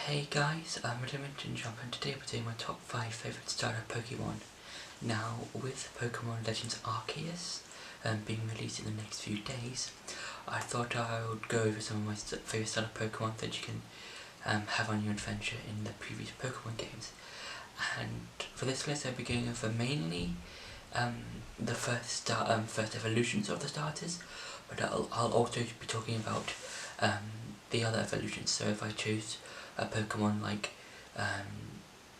Hey guys, I'm Redemption Jump and today we're doing my top 5 favourite starter Pokemon. Now, with Pokemon Legends Arceus being released in the next few days, I thought I would go over some of my favourite starter Pokemon that you can have on your adventure in the previous Pokemon games. And for this list I'll be going over mainly the first evolutions of the starters, but I'll also be talking about the other evolutions. So if I choose a Pokemon like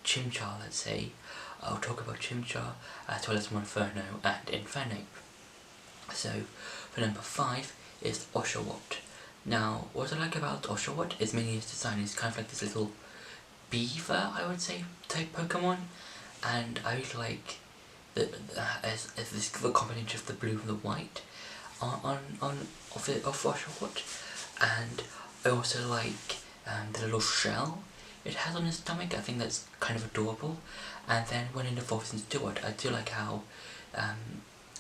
Chimchar, let's say, I'll talk about Chimchar as well as Monferno and Infernape. So for number 5 is Oshawott. Now, what I like about Oshawott is mainly its design. It's kind of like this little beaver, I would say, type Pokemon, and I really like as this the combination of the blue and the white of Oshawott, and I also like the little shell it has on its stomach. I think that's kind of adorable. And then when it evolves into it, I do like how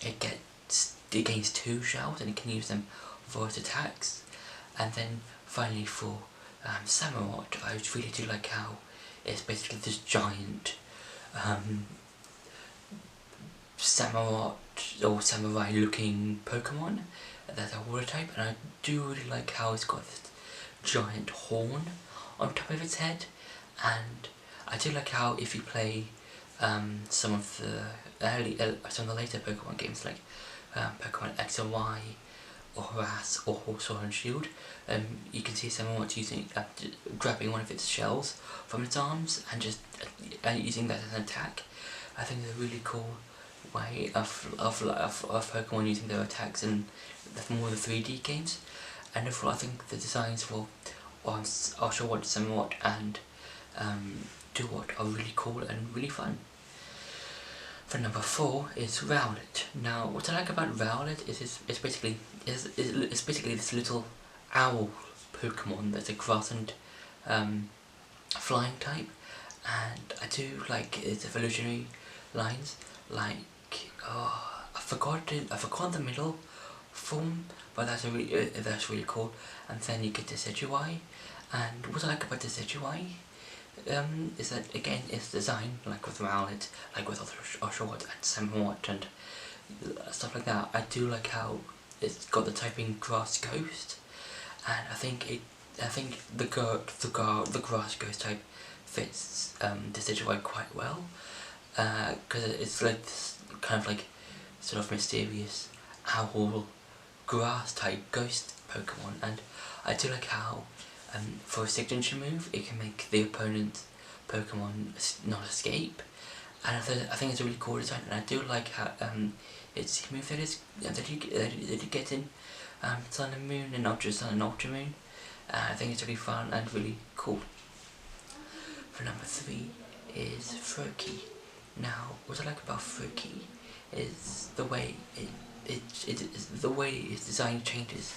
it gains 2 shells and it can use them for its attacks. And then finally for Samurott, I really do like how it's basically this giant Samurott or samurai looking Pokemon that's a water type, and I do really like how it's got this giant horn on top of its head. And I do like how if you play some of the later Pokemon games like Pokemon X and Y or Harass or Sword and Shield, you can see Samurott using grabbing one of its shells from its arms and just using that as an attack. I think it's a really cool way of Pokemon using their attacks in more the 3D games. And overall, I think the designs for Oshawott, Samurott and Duwott are really cool and really fun. For number 4 is Rowlet. Now, what I like about Rowlet is it's basically this little owl Pokemon that's a grass and flying type, and I do like its evolutionary lines. Like, I forgot the middle form, but that's really cool. And then you get the Decidueye, and what I like about the Decidueye is that again it's designed like with Rowlet, like with Oshawott and Samurott and stuff like that. I do like how it's got the typing Grass Ghost, and I think the Grass Ghost type fits the Decidueye quite well, because it's like this kind of like sort of mysterious owl grass type ghost Pokemon. And I do like how for a signature move it can make the opponent's Pokemon not escape, and I think it's a really cool design. And I do like how its move that you get in Sun and Moon and Ultra Sun and Ultra Moon. I think it's really fun and really cool. For number 3 is Froakie. Now, what I like about Froakie is the way its design changes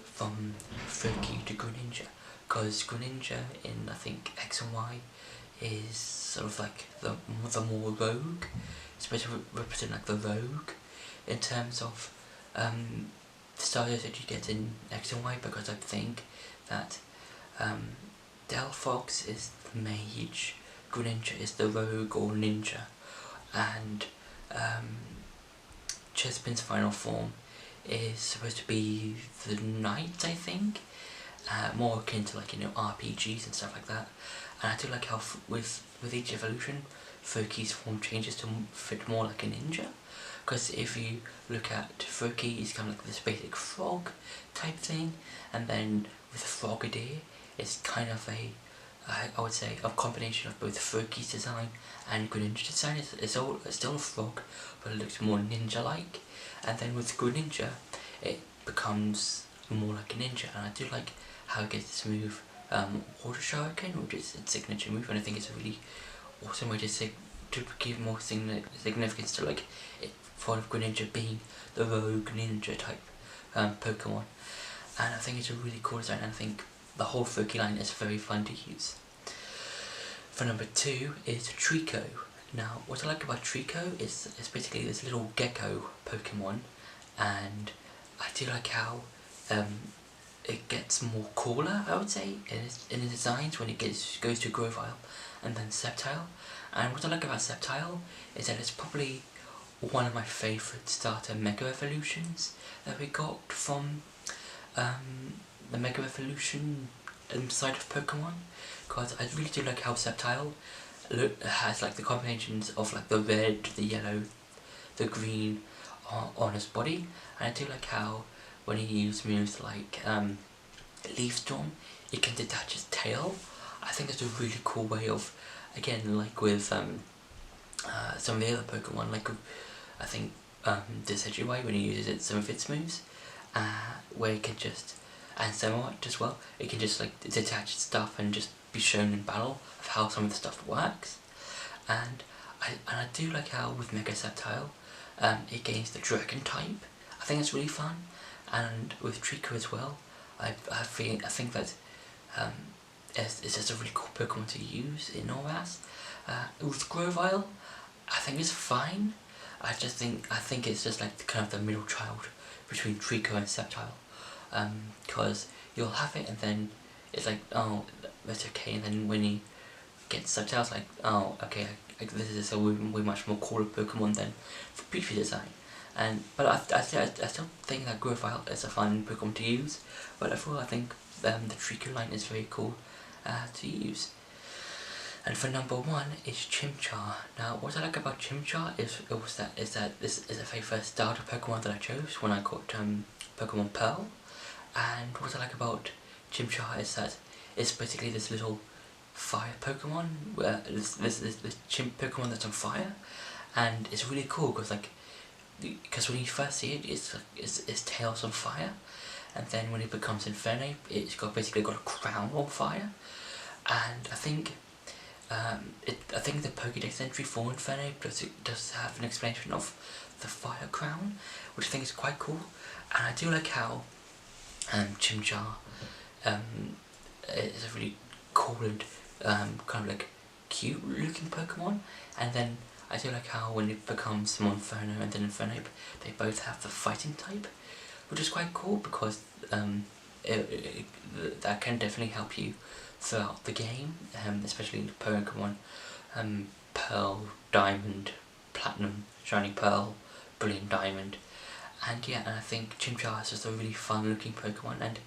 from Froakie to Greninja, because Greninja in I think X and Y is sort of like the more rogue. It's supposed to represent like the rogue in terms of the starters that you get in X and Y, because I think that Delphox is the mage, Greninja is the rogue or ninja, and Chespin's final form is supposed to be the knight, I think, more akin to like, RPGs and stuff like that. And I do like how with each evolution Froakie's form changes to fit more like a ninja, because if you look at Froakie, he's kind of like this basic frog type thing, and then with Frogadier it's kind of I would say a combination of both Froakie's design and Greninja's design. It's still a frog, but it looks more ninja-like. And then with Greninja, it becomes more like a ninja. And I do like how it gets this move, Water Shuriken, which is its signature move. And I think it's a really awesome way to give more significance to like for Greninja being the rogue ninja type Pokemon. And I think it's a really cool design, and I think the whole Froakie line is very fun to use. For number 2 is Trico. Now, what I like about Trico is it's basically this little gecko Pokemon, and I do like how it gets more cooler, I would say, in the designs when it goes to Grovyle and then Sceptile. And what I like about Sceptile is that it's probably one of my favourite starter Mega Evolutions that we got from the Mega Evolution side of Pokemon, because I really do like how Sceptile has like the combinations of like the red, the yellow, the green on his body, and I do like how when he uses moves like Leaf Storm, it can detach his tail. I think that's a really cool way of, again, like with some of the other Pokemon, like I think Decidueye, when he uses some of its moves, where it can just, and Samurott as well, it can just like detach stuff and just be shown in battle of how some of the stuff works. And I do like how with Mega Sceptile, it gains the Dragon type. I think it's really fun, and with Trico as well. I think that it's just a really cool Pokemon to use in Norras. With Grovyle, I think it's fine. I think it's just like kind of the middle child between Trico and Sceptile, because you'll have it and then it's like, oh, that's okay, and then when you get Sceptile, it's like, oh, okay, this is a way much more cooler Pokemon than the previous design. But I still think that Grovyle is a fun Pokemon to use, but overall I think the Trico line is very cool to use. And for number 1 is Chimchar. Now, what I like about Chimchar is that this is a very first starter Pokemon that I chose when I got Pokemon Pearl. And what I like about Chimchar is that it's basically this little fire Pokemon, where this chimp Pokemon that's on fire, and it's really cool because when you first see it, its tail's on fire, and then when it becomes Infernape, it's basically got a crown on fire. And I think the Pokédex entry for Infernape does have an explanation of the fire crown, which I think is quite cool. And I do like how Chimchar is a really cool and kind of like cute looking Pokemon. And then I do like how when it becomes Monferno and then Infernape, they both have the fighting type, which is quite cool because that can definitely help you throughout the game, especially in Pokemon Pearl, Diamond, Platinum, Shiny Pearl, Brilliant Diamond. And yeah, and I think Chimchar is just a really fun looking Pokemon, and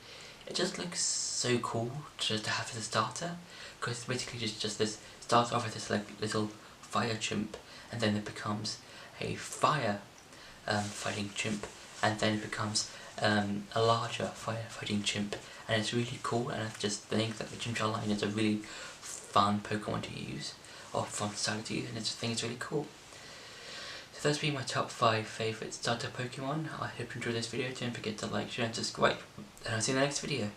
it just looks so cool just to have as a starter, because it's basically just this, starts off as this like little fire chimp, and then it becomes a fire fighting chimp, and then it becomes a larger fire fighting chimp, and it's really cool. And I just think that the Chimchar line is a really fun Pokemon to use, or fun style to use, and I just think it's really cool. So those being my top 5 favourite starter Pokemon. I hope you enjoyed this video. Don't forget to like, share and subscribe, and I'll see you in the next video.